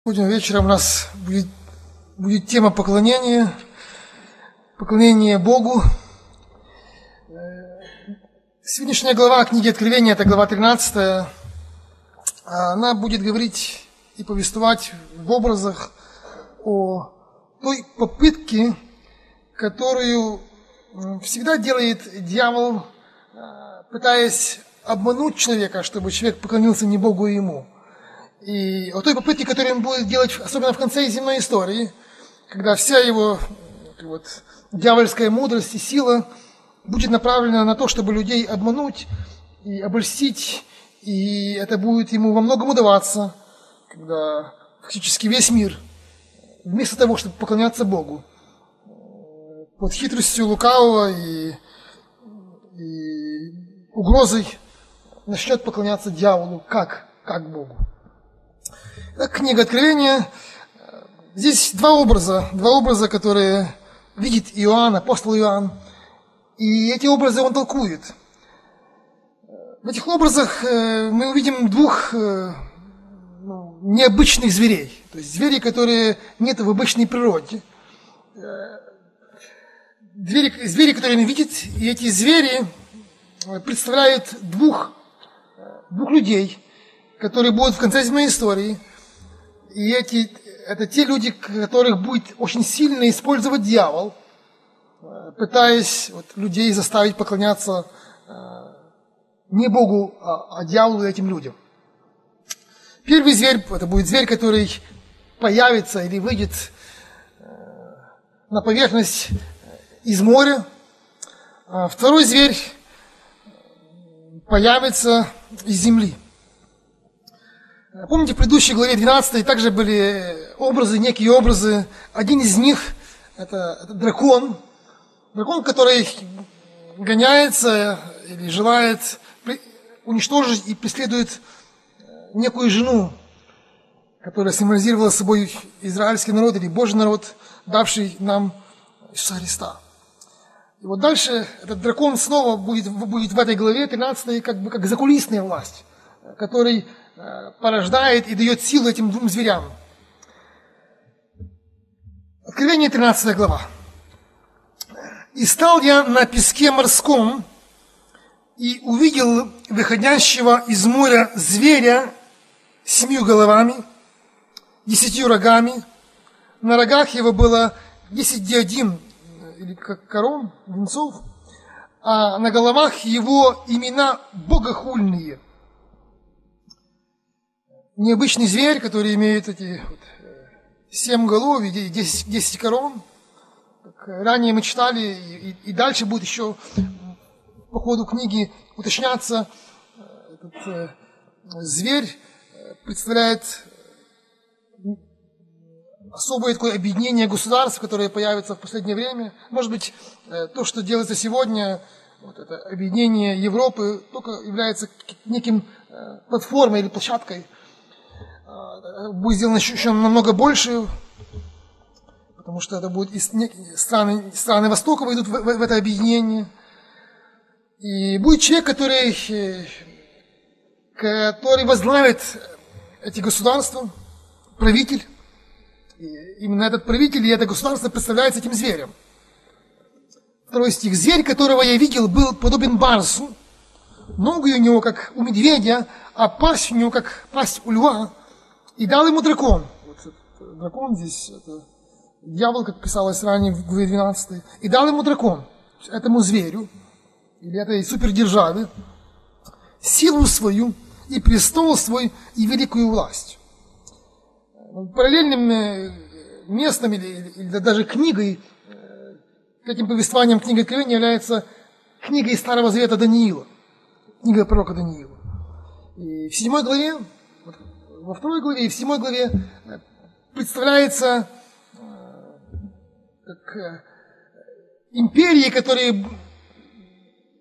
Сегодня вечером у нас будет тема поклонения Богу. Сегодняшняя глава книги Откровения, это глава 13, она будет говорить и повествовать в образах о той попытке, которую всегда делает дьявол, пытаясь обмануть человека, чтобы человек поклонился не Богу, а ему. И о той попытке, которую он будет делать, особенно в конце земной истории, когда вся его дьявольская мудрость и сила будет направлена на то, чтобы людей обмануть и обольстить, и это будет ему во многом удаваться, когда фактически весь мир, вместо того, чтобы поклоняться Богу, под хитростью лукавого и угрозой начнет поклоняться дьяволу как Богу. Книга Откровения. Здесь два образа, которые видит Иоанн, апостол Иоанн, и эти образы он толкует. В этих образах мы увидим двух необычных зверей, то есть зверей, которые нет в обычной природе. Звери, которые он видит, и эти звери представляют двух людей, которые будут в конце земной истории. И это те люди, которых будет очень сильно использовать дьявол, пытаясь людей заставить поклоняться не Богу, а дьяволу и этим людям. Первый зверь, это будет зверь, который появится или выйдет на поверхность из моря. Второй зверь появится из земли. Помните, в предыдущей главе 12 также были некие образы. Один из них – это дракон. Дракон, который гоняется или желает уничтожить и преследует некую жену, которая символизировала собой израильский народ или Божий народ, давший нам Иисуса Христа. И вот дальше этот дракон снова будет в этой главе 13 как закулисная власть, который порождает и дает силу этим двум зверям. Откровение 13 глава. «И стал я на песке морском, и увидел выходящего из моря зверя с 7 головами, 10 рогами. На рогах его было 10 диадим, или как корон, венцов, а на головах его имена богохульные». Необычный зверь, который имеет эти 7 голов и 10 корон. Как ранее мы читали, и дальше будет еще по ходу книги уточняться, этот зверь представляет особое такое объединение государств, которое появится в последнее время. Может быть, то, что делается сегодня, это объединение Европы, только является неким платформой или площадкой. Будет сделано еще намного больше, потому что это будет страны Востока войдут в это объединение. И будет человек, который возглавит эти государства, правитель. И именно этот правитель и это государство представляется этим зверем. 2 стих. «Зверь, которого я видел, был подобен барсу, ноги у него, как у медведя, а пасть у него, как пасть у льва. И дал ему дракон». Дракон здесь, это дьявол, как писалось ранее в главе 12. «И дал ему дракон», этому зверю, или этой супердержаве, силу свою, и престол свой, и великую власть. Параллельным местом или даже книгой к этим повествованиям книги Откровения является книга из Старого Завета Даниила, книга пророка Даниила. И в 7 главе, во 2 главе и в 7 главе представляется как империи, которые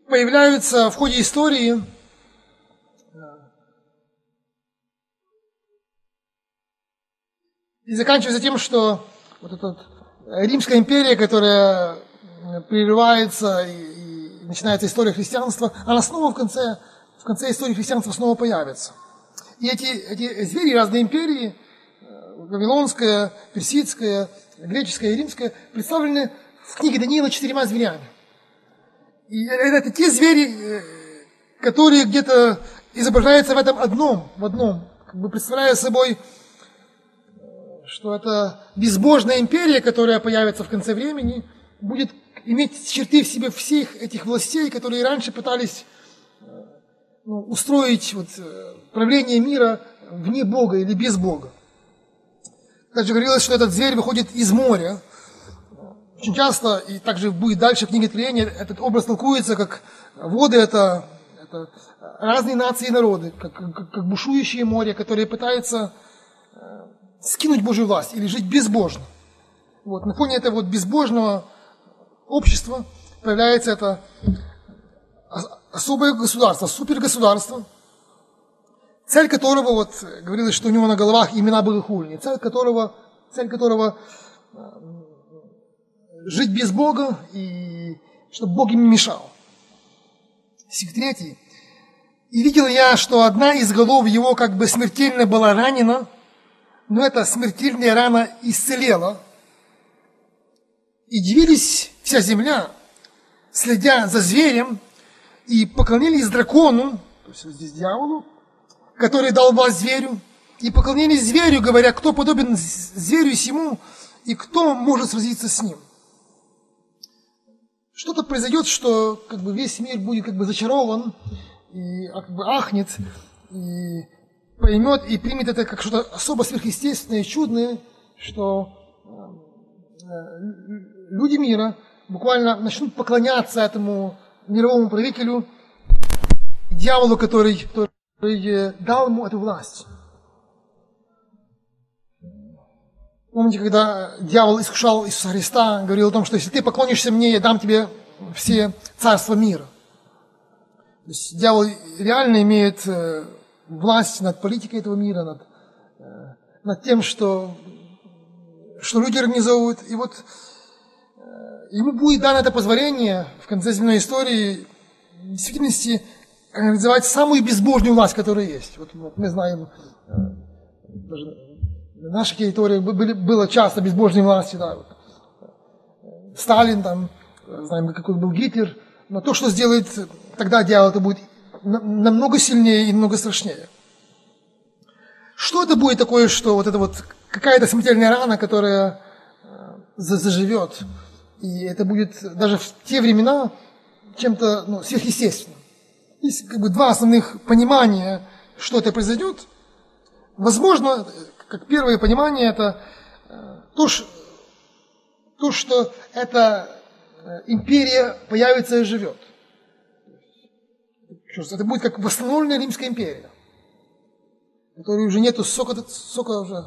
появляются в ходе истории. И заканчивается тем, что вот эта Римская империя, которая прерывается и начинается история христианства, она снова в конце истории христианства снова появится. И эти звери, разные империи, вавилонская, персидская, греческая и римская, представлены в книге Даниила 4 зверями. И это те звери, которые где-то изображаются в этом в одном, как бы представляя собой, что это безбожная империя, которая появится в конце времени, будет иметь черты в себе всех этих властей, которые раньше пытались устроить правление мира вне Бога или без Бога. Также говорилось, что этот зверь выходит из моря. Очень часто, и также будет дальше в книге Откровения, этот образ толкуется, как воды это разные нации и народы, как бушующее море, которые пытаются скинуть Божью власть или жить безбожно. На фоне этого безбожного общества появляется это особое государство, супергосударство, цель которого, говорилось, что у него на головах имена богохульни, цель которого жить без Бога и чтобы Бог им не мешал. Стих 3. «И видел я, что одна из голов его как бы смертельно была ранена, но эта смертельная рана исцелела. И дивились вся земля, следя за зверем, и поклонились дракону, то есть здесь дьяволу, который дал власть зверю, и поклонились зверю, говоря, кто подобен зверю сему, и кто может сразиться с ним». Что-то произойдет, что весь мир будет зачарован, и ахнет, и поймет, и примет это как что-то особо сверхъестественное и чудное, что люди мира буквально начнут поклоняться этому мировому правителю, дьяволу, который дал ему эту власть. Помните, когда дьявол искушал Иисуса Христа, говорил о том, что если ты поклонишься мне, я дам тебе все царства мира. То есть дьявол реально имеет власть над политикой этого мира, над тем, что люди организовывают. И ему будет дано это позволение в конце земной истории в действительности организовать самую безбожную власть, которая есть. Мы знаем, даже на нашей территории было часто безбожные власти. Да. Сталин, знаем, какой был Гитлер. Но то, что сделает тогда дьявол, это будет намного сильнее и намного страшнее. Что это будет такое, что какая-то смертельная рана, которая заживет. И это будет даже в те времена чем-то сверхъестественным. Есть два основных понимания, что это произойдет. Возможно, как первое понимание, это то, что эта империя появится и живет. Это будет как восстановленная Римская империя, которой уже нету сколько уже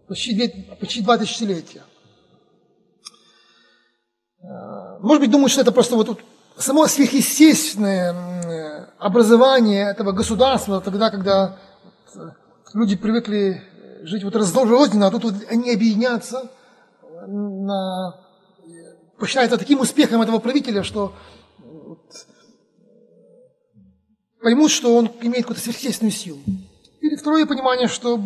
почти 2 тысячелетия. Может быть, думают, что это просто само сверхъестественное образование этого государства, тогда, когда люди привыкли жить разрозненно, а тут они объединятся, посчитают это таким успехом этого правителя, что поймут, что он имеет какую-то сверхъестественную силу. Или второе понимание, что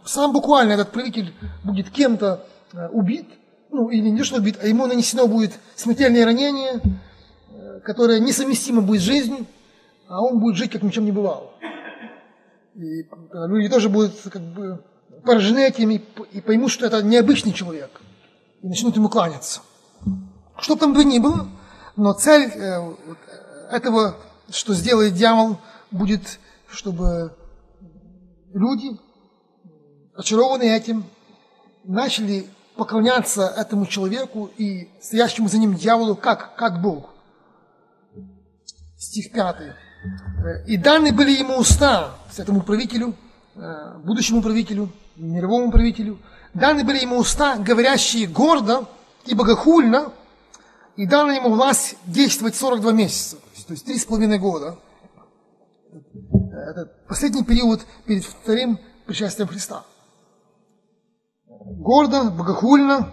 сам буквально этот правитель будет кем-то убит, или не что убит, а ему нанесено будет смертельное ранение, которое несовместимо будет с жизнью, а он будет жить, как ни в чем не бывало. И люди тоже будут поражены этим и поймут, что это необычный человек, и начнут ему кланяться. Что бы там бы ни было, но цель этого, что сделает дьявол, будет, чтобы люди, очарованные этим, начали поклоняться этому человеку и стоящему за ним дьяволу как Богу. Стих 5. «И даны были ему уста», этому правителю, будущему правителю, мировому правителю, «даны были ему уста, говорящие гордо и богохульно, и дана ему власть действовать 42 месяца», то есть 3,5 года. Это последний период перед вторым пришествием Христа. Гордо, богохульно.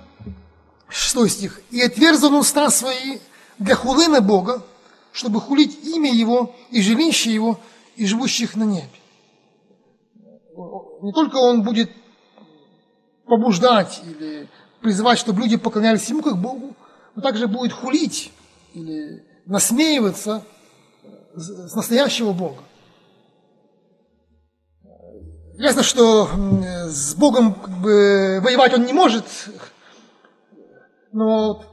6 стих. «И отверзан уста свои для хулы на Бога, чтобы хулить имя Его и жилище Его, и живущих на небе». Не только он будет побуждать или призывать, чтобы люди поклонялись Ему как Богу, но также будет хулить или насмеиваться с настоящего Бога. Ясно, что с Богом как бы воевать он не может, но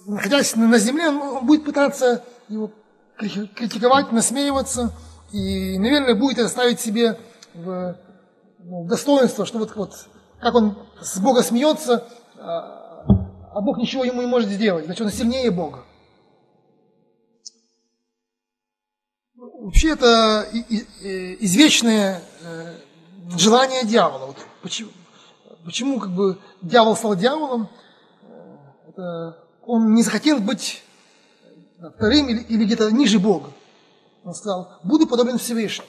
находясь на земле, он будет пытаться его критиковать, насмеиваться, и, наверное, будет это ставить себе в достоинство, что вот как он с Бога смеется, а Бог ничего ему не может сделать, значит, он сильнее Бога. Вообще это извечное желание дьявола. Вот почему как бы дьявол стал дьяволом? Он не захотел быть вторым или где-то ниже Бога. Он сказал, буду подобен Всевышнему.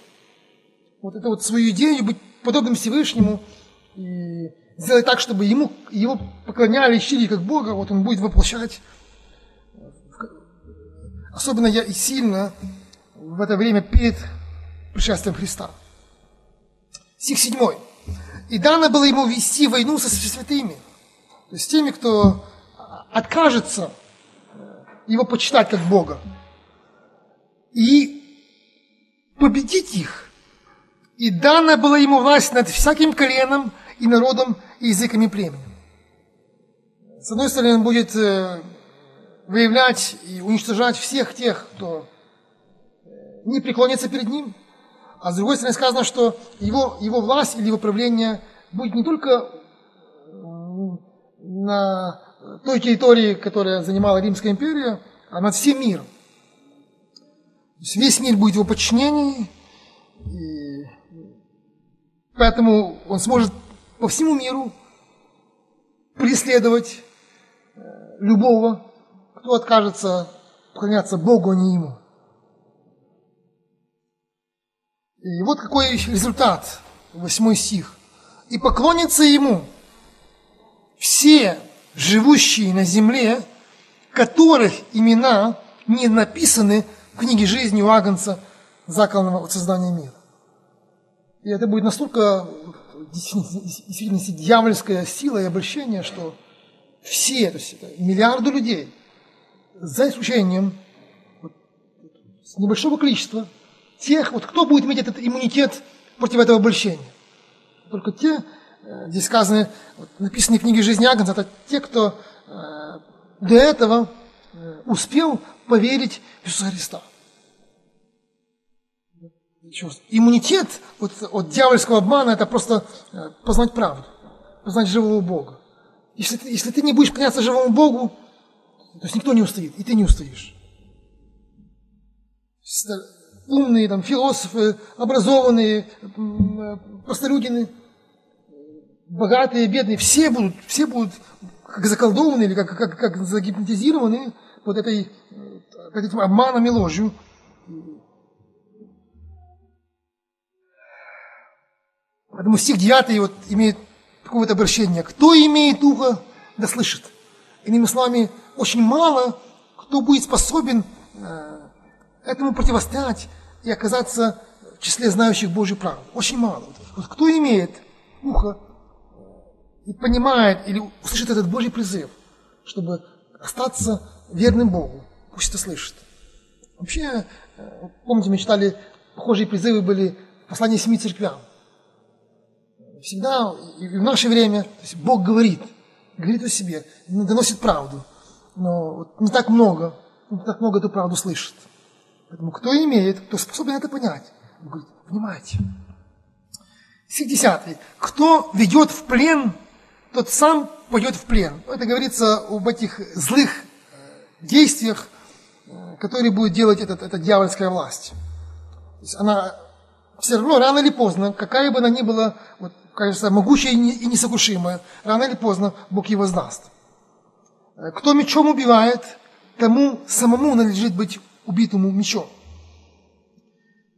Вот это вот свою идею быть подобным Всевышнему и сделать так, чтобы его поклоняли, чтили как Бога, вот он будет воплощать особенно и сильно в это время перед пришествием Христа. Стих 7. «И дано было ему вести войну со святыми», то есть с теми, кто откажется его почитать как Бога, и победить их. И дана была ему власть над всяким коленом и народом и языками племенем. С одной стороны, он будет выявлять и уничтожать всех тех, кто не преклонится перед ним, а с другой стороны сказано, что его власть или его правление будет не только на той территории, которая занимала Римская империя, а над всем миром. То есть весь мир будет в его подчинении, и поэтому он сможет по всему миру преследовать любого, кто откажется поклоняться Богу, а не ему. И вот какой результат, 8 стих. «И поклонятся ему все живущие на земле, которых имена не написаны в книге жизни у Агнца, закланного от создания мира». И это будет настолько действительно дьявольская сила и обольщение, что все, то есть это миллиарды людей, за исключением небольшого количества тех, вот кто будет иметь этот иммунитет против этого обольщения. Только те, здесь сказано, написано в книге жизни Агнца, это те, кто до этого успел поверить в Иисуса Христа. Иммунитет от дьявольского обмана – это просто познать правду, познать живого Бога. Если ты не будешь поклоняться живому Богу, то есть никто не устоит, и ты не устоишь. Умные, там, философы, образованные, простолюдины, богатые, бедные, все будут как заколдованы или как загипнотизированы под этим обманом и ложью. Поэтому стих 9 вот имеет какое-то обращение. «Кто имеет ухо, да слышит». Иными словами, очень мало кто будет способен этому противостоять и оказаться в числе знающих Божью правду. Очень мало. Вот кто имеет ухо и понимает или услышит этот Божий призыв, чтобы остаться верным Богу, пусть это слышит. Вообще, помните, мы читали, похожие призывы были в послании 7 церквям. Всегда и в наше время, то есть Бог говорит о себе, доносит правду, но вот не так много эту правду слышит. Поэтому кто имеет, кто способен это понять, он говорит, внимайте. Стих 10. «Кто ведет в плен, тот сам пойдет в плен». Это говорится об этих злых действиях, которые будет делать эта дьявольская власть. То есть она все равно, рано или поздно, какая бы она ни была, вот, кажется, могучая и несокрушимая, рано или поздно Бог его сдаст. Кто мечом убивает, тому самому надлежит быть убитому мечом.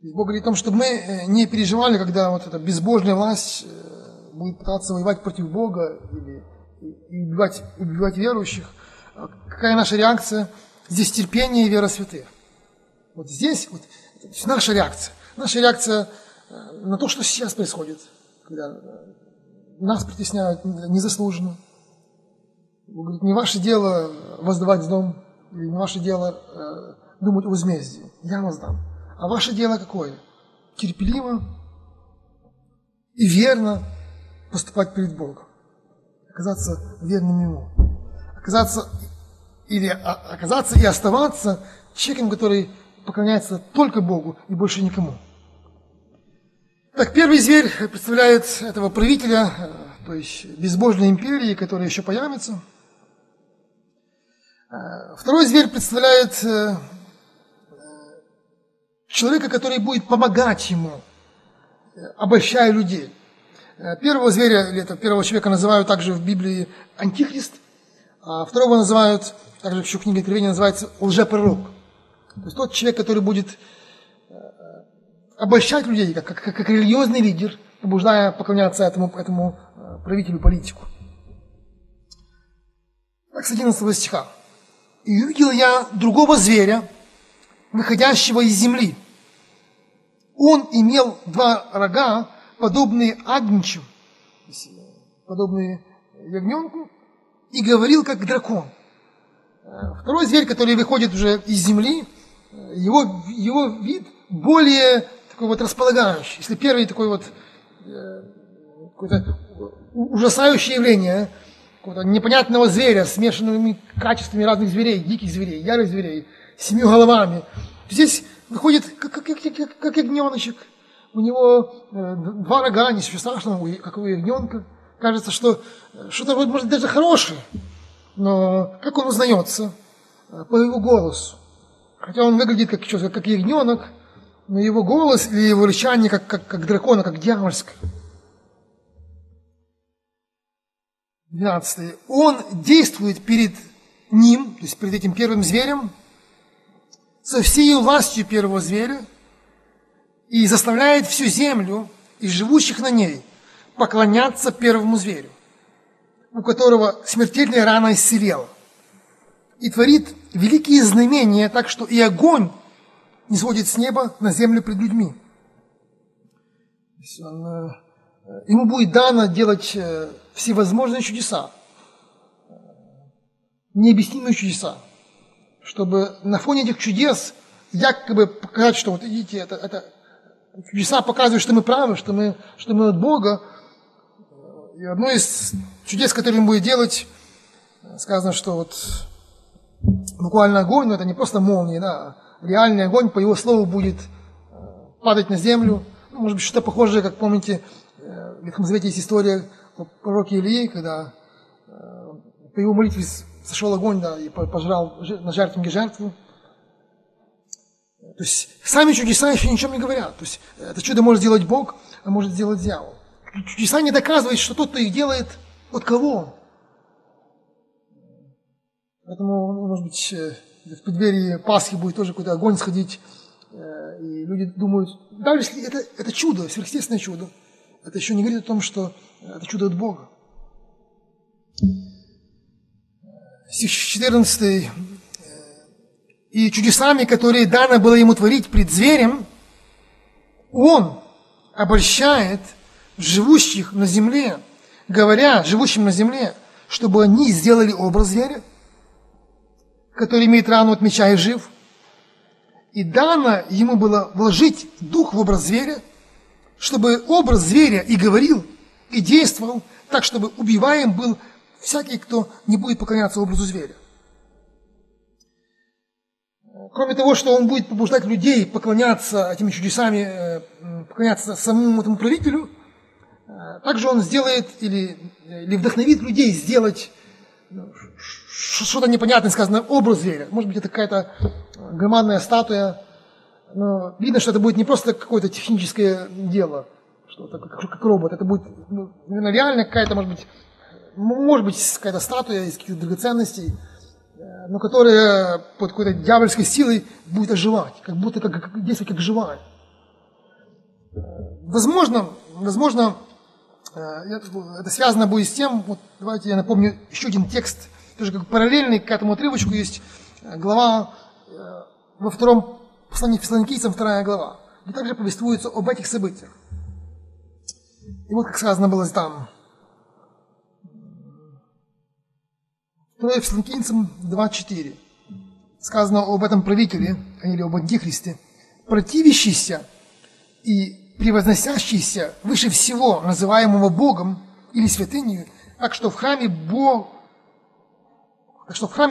Бог говорит о том, чтобы мы не переживали, когда вот эта безбожная власть будет пытаться воевать против Бога или убивать верующих. Какая наша реакция? Здесь терпение и вера святых. Вот здесь вот, наша реакция. Наша реакция на то, что сейчас происходит. Когда нас притесняют незаслуженно. Бог говорит, не ваше дело воздавать дом, или не ваше дело думать о возмездии. Я воздам. А ваше дело какое? Терпеливо и верно поступать перед Богом. Оказаться верным Ему. Оказаться и оставаться человеком, который поклоняется только Богу и больше никому. Так, первый зверь представляет этого правителя, то есть безбожной империи, которая еще появится. Второй зверь представляет человека, который будет помогать ему, обольщая людей. Первого зверя, или первого человека называют также в Библии антихрист, а второго называют, также еще в книге Откровения называется лжепророк. То есть тот человек, который будет обольщать людей, как религиозный лидер, побуждая поклоняться этому правителю, политику. Так, с 11 стиха. «И увидел я другого зверя, выходящего из земли. Он имел 2 рога, подобные агнчим, подобные ягненку, и говорил, как дракон». Второй зверь, который выходит уже из земли, его вид более такой вот располагающий. Если первый такой вот какое-то ужасающее явление, какого-то непонятного зверя, смешанными качествами разных зверей, диких зверей, ярых зверей, 7 головами, здесь выходит как ягненочек. У него 2 рога, ничего страшного, как у ягненка. Кажется, что что-то, может, даже хорошее. Но как он узнается? По его голосу. Хотя он выглядит как ягненок, но его голос или его рычание как дракона, как дьявольское. 12. Он действует перед ним, то есть перед этим первым зверем, со всей властью первого зверя, и заставляет всю землю и живущих на ней поклоняться первому зверю, у которого смертельная рана исцелела, и творит великие знамения, так что и огонь не сводит с неба на землю пред людьми. Ему будет дано делать всевозможные чудеса, необъяснимые чудеса, чтобы на фоне этих чудес якобы показать, что вот видите, это чудеса показывают, что мы правы, что мы от Бога. И одно из чудес, которые он будет делать, сказано, что вот буквально огонь, но это не просто молния, да, реальный огонь, по его слову, будет падать на землю. Ну, может быть, что-то похожее, как помните, в Ветхом Завете есть история о пророке Илии, когда по его молитве сошел огонь, да, и пожрал на жертвеннике жертву. То есть сами чудеса еще ничем не говорят. То есть это чудо может сделать Бог, а может сделать дьявол. Чудеса не доказывают, что тот, кто их делает, от кого. Поэтому, может быть, в преддверии Пасхи будет тоже какой-то огонь сходить, и люди думают, даже если это чудо, сверхъестественное чудо, это еще не говорит о том, что это чудо от Бога. Стих 14. «И чудесами, которые дано было ему творить пред зверем, он обольщает живущих на земле, говоря живущим на земле, чтобы они сделали образ зверя, который имеет рану от меча и жив. И дано ему было вложить дух в образ зверя, чтобы образ зверя и говорил, и действовал так, чтобы убиваем был всякий, кто не будет поклоняться образу зверя». Кроме того, что он будет побуждать людей поклоняться этими чудесами, поклоняться самому этому правителю, также он сделает или вдохновит людей сделать что-то непонятное, сказано, образ зверя. Может быть, это какая-то громадная статуя, но видно, что это будет не просто какое-то техническое дело, что это как робот, это будет, наверное, реально какая-то, может быть, какая-то статуя из каких-то драгоценностей, но которая под какой-то дьявольской силой будет оживать, как будто действовать как живая. Возможно, это связано будет с тем, вот давайте я напомню еще один текст, тоже как параллельный к этому отрывочку, есть глава во втором послании к Фессалоникийцам, 2 глава, где также повествуется об этих событиях. И вот как сказано было там: 2 Фессалоникийцам 2:4. Сказано об этом правителе, или об антихристе, противящийся и превозносящийся выше всего, называемого Богом или святынью, так что в храме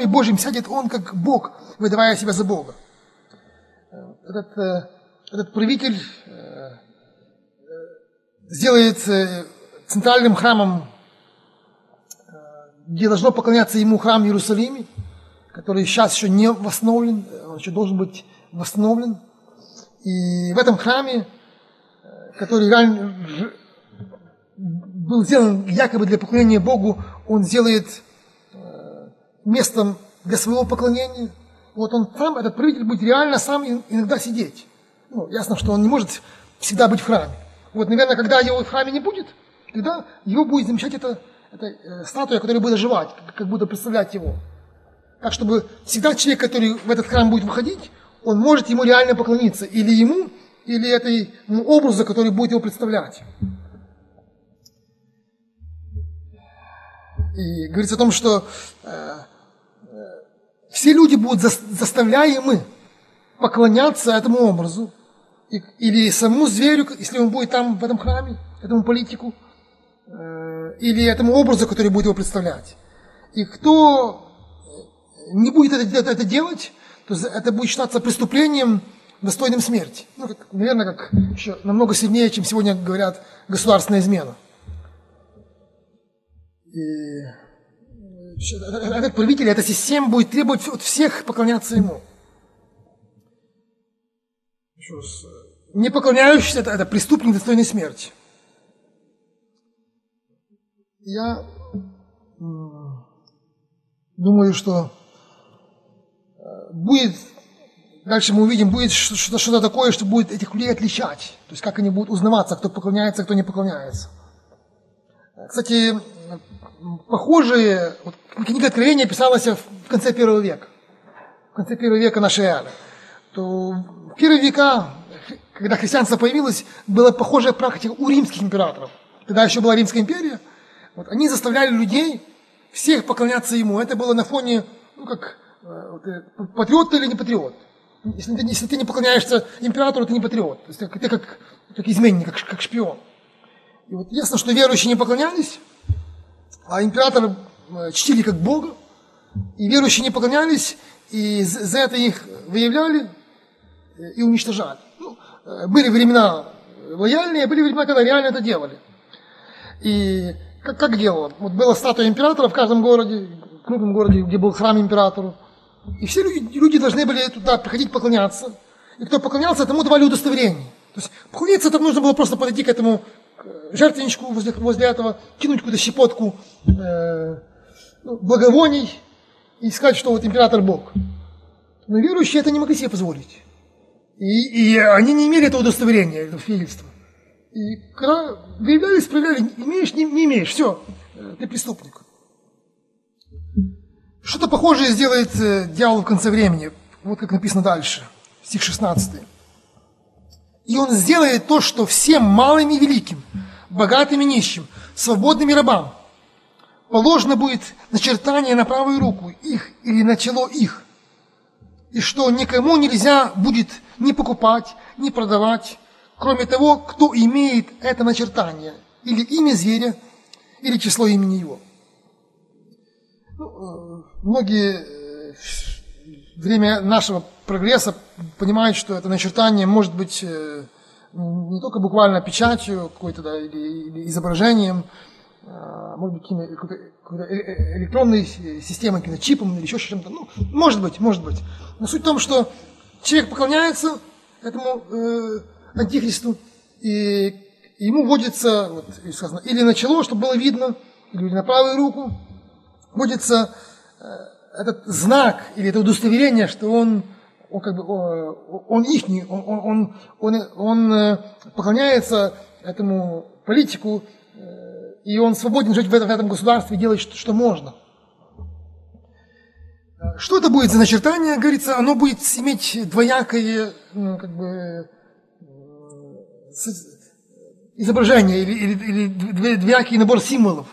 Божьем сядет он как Бог, выдавая себя за Бога. Этот правитель сделает центральным храмом, где должно поклоняться ему, храм в Иерусалиме, который сейчас еще не восстановлен, он еще должен быть восстановлен. И в этом храме, который реально был сделан якобы для поклонения Богу, он сделает местом для своего поклонения. Вот он там, этот правитель, будет реально сам иногда сидеть. Ну, ясно, что он не может всегда быть в храме. Вот, наверное, когда его в храме не будет, тогда его будет замещать эта статуя, которая будет оживать, как будто представлять его. Так, чтобы всегда человек, который в этот храм будет выходить, он может ему реально поклониться. Или ему, или этому образу, который будет его представлять. И говорится о том, что все люди будут заставляемы поклоняться этому образу. Или самому зверю, если он будет там, в этом храме, этому политику. Или этому образу, который будет его представлять. И кто не будет это делать, то это будет считаться преступлением, достойным смерти. Ну, наверное, как еще намного сильнее, чем сегодня говорят, государственная измена. И этот правитель, эта система будет требовать от всех поклоняться ему. Не поклоняющийся, это преступник, достойный смерти. Я думаю, что будет, дальше мы увидим, будет что-то такое, что будет этих людей отличать. То есть как они будут узнаваться, кто поклоняется, кто не поклоняется. Кстати, похожие, вот, книга Откровения писалась в конце 1 века. В конце 1 века нашей эры. То в первые века, когда христианство появилось, была похожая практика у римских императоров. Тогда еще была Римская империя. Вот, они заставляли людей всех поклоняться ему. Это было на фоне, ну как, патриот ты или не патриот. Если ты не поклоняешься императору, ты не патриот. То есть ты как изменник, как шпион. И вот ясно, что верующие не поклонялись, а императора чтили как Бога. И верующие не поклонялись, и за это их выявляли и уничтожали. Ну, были времена лояльные, были времена, когда реально это делали. И как делало? Вот была статуя императора в каждом городе, в крупном городе, где был храм императору. И все люди должны были туда приходить поклоняться. И кто поклонялся, тому давали удостоверение. То есть поклониться, там нужно было просто подойти к этому жертвенничку возле этого, кинуть какую-то щепотку благовоний и сказать, что вот император Бог. Но верующие это не могли себе позволить. И они не имели этого удостоверения, этого свидетельства. И когда выявлялись, проверяли, имеешь, не имеешь, все, ты преступник. Что-то похожее сделает дьявол в конце времени. Вот как написано дальше, стих 16. И он сделает то, что всем малым и великим, богатым и нищим, свободным и рабам положено будет начертание на правую руку их или на чело их. И что никому нельзя будет ни покупать, ни продавать, кроме того, кто имеет это начертание, или имя зверя, или число имени его. Многие время нашего прогресса понимают, что это начертание может быть не только буквально печатью какой-то, да, или изображением, может быть, какой-то электронной системой, каким-то чипом или еще чем-то. Ну, может быть. Но суть в том, что человек поклоняется этому антихристу, и ему вводится, вот, сказано, или на чело, чтобы было видно, или на правую руку, вводится этот знак или это удостоверение, что он ихний, он поклоняется этому политику, и он свободен жить в этом государстве и делать, что можно. Что это будет за начертание, говорится, оно будет иметь двоякое, изображение или двоякий набор символов.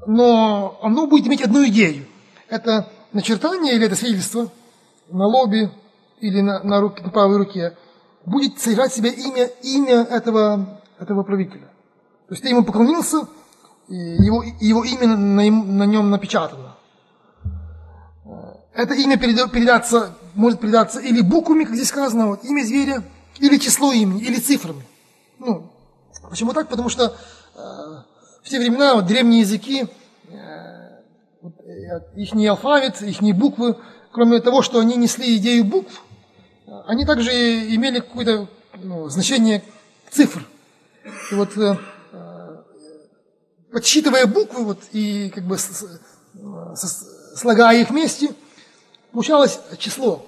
но оно будет иметь одну идею. Это начертание или это свидетельство на лобе или на правой руке будет содержать в себе имя этого правителя. То есть ты ему поклонился, и его имя на нем напечатано. Это имя может передаться или буквами, как здесь сказано, вот, имя зверя, или число имени, или цифрами. Ну, почему так? Потому что в те времена вот, древние языки, их алфавит, их буквы, кроме того, что они несли идею букв, они также имели какое-то значение цифр. И вот подсчитывая буквы вот, и как бы слагая их вместе, получалось число.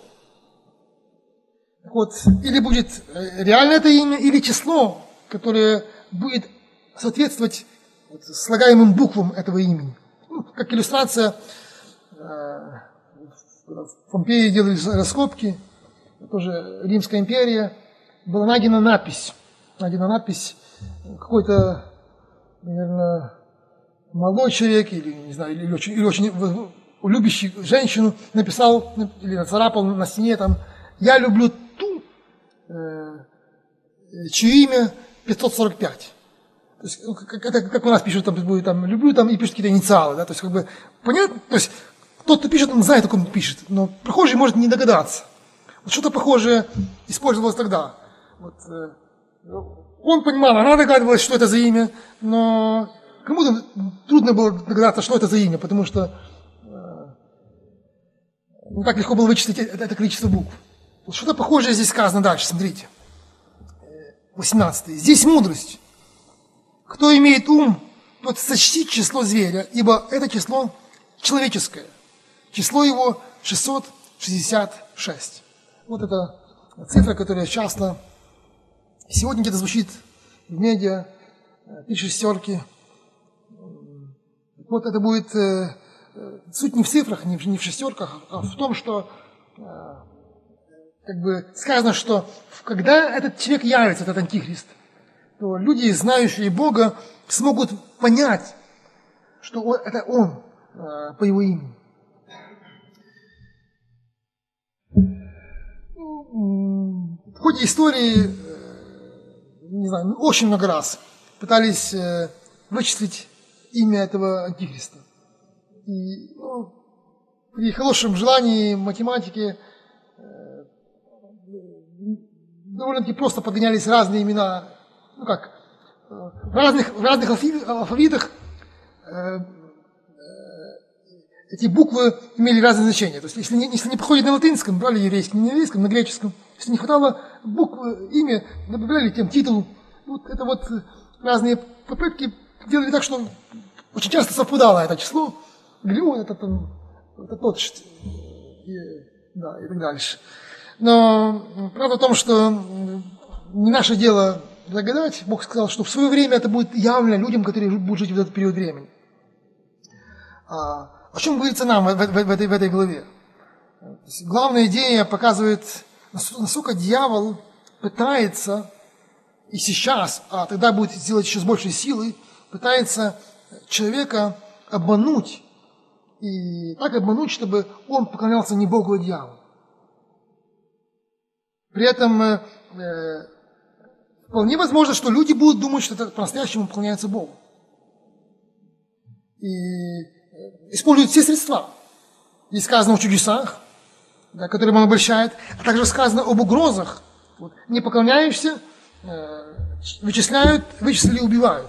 Вот, или будет реально это имя, или число, которое будет соответствовать вот, слагаемым буквам этого имени. Ну, как иллюстрация, в Помпеи делали раскопки, тоже Римская империя, была найдена надпись, какой-то, наверное, молодой человек, или, не знаю, или очень любящий женщину, написал или нацарапал на стене там: «Я люблю ту, чье имя 545». То есть, это как у нас пишут, там, люблю, там, и пишут какие-то инициалы, да, то есть, как бы, понятно, то есть, тот, кто пишет, он знает, как он пишет, но прохожий может не догадаться. Вот что-то похожее использовалось тогда. Вот, он понимал, она догадывалась, что это за имя, но кому-то трудно было догадаться, что это за имя, потому что не так легко было вычислить это количество букв. Вот что-то похожее здесь сказано дальше, смотрите. 18. «Здесь мудрость. Кто имеет ум, тот сочтит число зверя, ибо это число человеческое. Число его 666». Вот это цифра, которая часто сегодня где-то звучит в медиа, 3 шестерки. Вот это будет суть не в цифрах, не в шестерках, а в том, что как бы сказано, что когда этот человек явится, этот антихрист, то люди, знающие Бога, смогут понять, что это он по его имени. В ходе истории, не знаю, очень много раз пытались вычислить имя этого антихриста. И при хорошем желании математики довольно-таки просто подгонялись разные имена. Ну как, в разных алфавитах эти буквы имели разные значения. То есть, если не подходит на латинском, брали еврейском, не на еврейском, на греческом. Если не хватало буквы, имя, добавляли тем титул. Вот это вот разные попытки делали так, что очень часто совпадало это число. Говорили, это тот, да, и так дальше. Но правда в том, что не наше дело загадать. Бог сказал, что в свое время это будет явно людям, которые будут жить в этот период времени. О чем говорится нам в этой главе? Главная идея показывает, насколько дьявол пытается и сейчас, а тогда будет сделать еще с большей силой, пытается человека обмануть. И так обмануть, чтобы он поклонялся не Богу, а дьяволу. При этом вполне возможно, что люди будут думать, что это по-настоящему поклоняется Богу. И используют все средства. Здесь сказано о чудесах, да, которым он обольщает, а также сказано об угрозах. Вот, не поклоняешься, вычислили, убивают.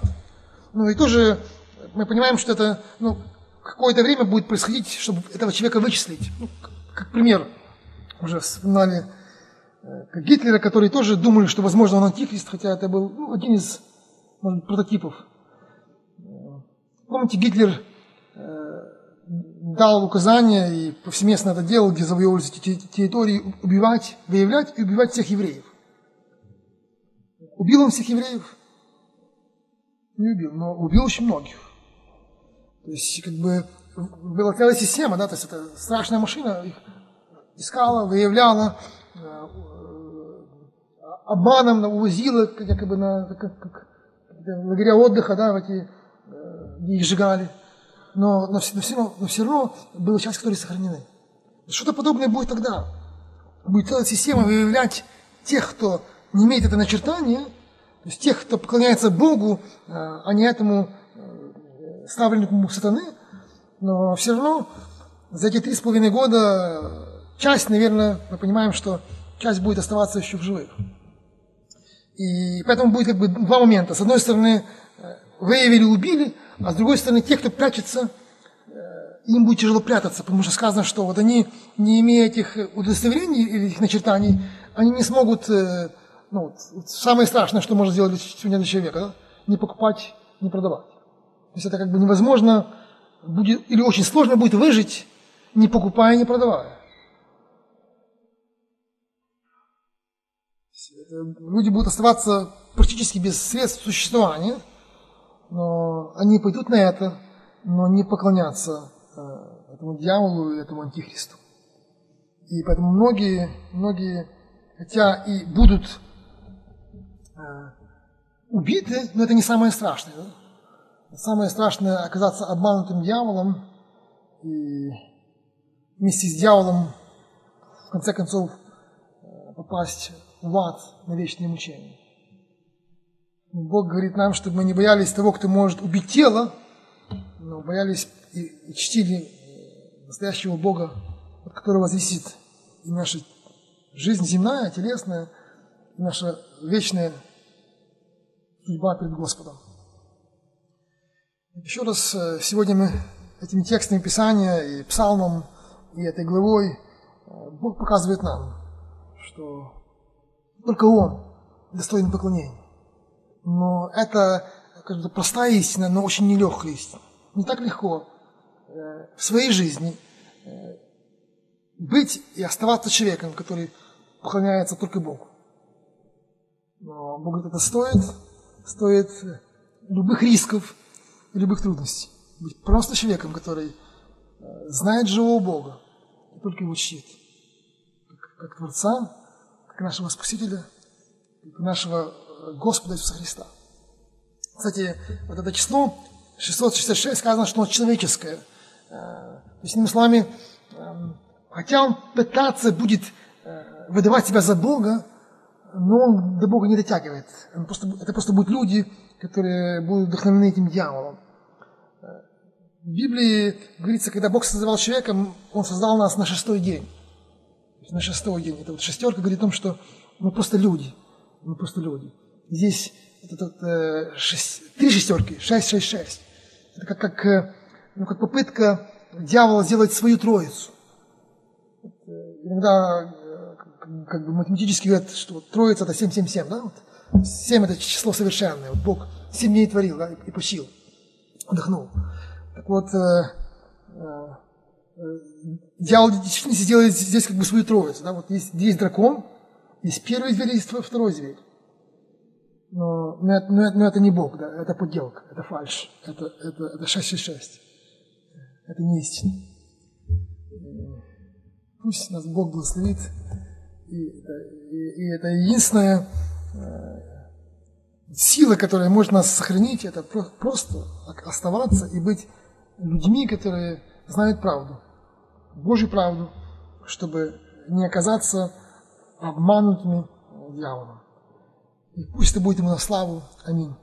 Ну и тоже мы понимаем, что это какое-то время будет происходить, чтобы этого человека вычислить. Ну, как пример, уже вспоминали как Гитлера, который тоже думали, что, возможно, он антихрист, хотя это был один из, может быть, прототипов. Помните, Гитлер дал указания и повсеместно это делал, где завоевывались эти территории, выявлять и убивать всех евреев. Убил он всех евреев? Не убил, но убил очень многих. То есть, как бы, была целая система, да, то есть, это страшная машина, их искала, выявляла, обманом увозила, якобы, как лагеря отдыха, да, в эти, где их сжигали. но все равно была часть, которые сохранены. Что-то подобное будет тогда. Будет целая система выявлять тех, кто не имеет это начертание, то есть тех, кто поклоняется Богу, а не этому ставленнику сатаны, но все равно за эти 3,5 года часть, наверное, мы понимаем, что часть будет оставаться еще в живых. И поэтому будет как бы два момента. С одной стороны, выявили, убили, а с другой стороны, те, кто прячется, им будет тяжело прятаться, потому что сказано, что вот они, не имея этих удостоверений или этих начертаний, они не смогут, самое страшное, что может сделать сегодня для человека, да? Не покупать, не продавать. То есть это как бы невозможно будет, или очень сложно будет выжить, не покупая, не продавая. Люди будут оставаться практически без средств существования, но они пойдут на это, но не поклонятся этому дьяволу и этому антихристу. И поэтому многие, хотя и будут убиты, но это не самое страшное. Да? Самое страшное оказаться обманутым дьяволом и вместе с дьяволом в конце концов попасть в ад на вечные мучения. Бог говорит нам, чтобы мы не боялись того, кто может убить тело, но боялись и чтили настоящего Бога, от которого зависит и наша жизнь земная, телесная, и наша вечная судьба перед Господом. Еще раз, сегодня мы этими текстами Писания и Псалмом, и этой главой Бог показывает нам, что только Он достоин поклонения. Но это как бы простая истина, но очень нелегкая истина. Не так легко в своей жизни быть и оставаться человеком, который поклоняется только Богу. Но Бог говорит, это стоит любых рисков и любых трудностей. Быть просто человеком, который знает живого Бога и только Его чтит. Как Творца, как нашего Спасителя, как нашего Господа Иисуса Христа. Кстати, вот это число 666 сказано, что оно человеческое. То есть, иными словами, хотя он пытаться будет выдавать себя за Бога, но он до Бога не дотягивает. Это просто будут люди, которые будут вдохновлены этим дьяволом. В Библии говорится, когда Бог создавал человека, Он создал нас на 6-й день. На 6-й день. Это вот шестерка говорит о том, что мы просто люди. Мы просто люди. Здесь три шестерки, 6, 6, 6. Это как попытка дьявола сделать свою троицу. Иногда как бы математически говорят, что троица это 7, 7, 7. Да? Вот 7 это число совершенное. Вот Бог 7 дней творил, да, и почил, отдохнул. Так вот, дьявол действительно сделает здесь как бы свою троицу. Да? Вот есть дракон, есть первый зверь, есть второй зверь. Но это не Бог, да? Это подделка, это фальшь, это 666. Это не истина. Пусть нас Бог благословит. И это единственная сила, которая может нас сохранить, это просто оставаться и быть людьми, которые знают правду, Божью правду, чтобы не оказаться обманутыми дьяволом. И пусть это будет ему на славу. Аминь.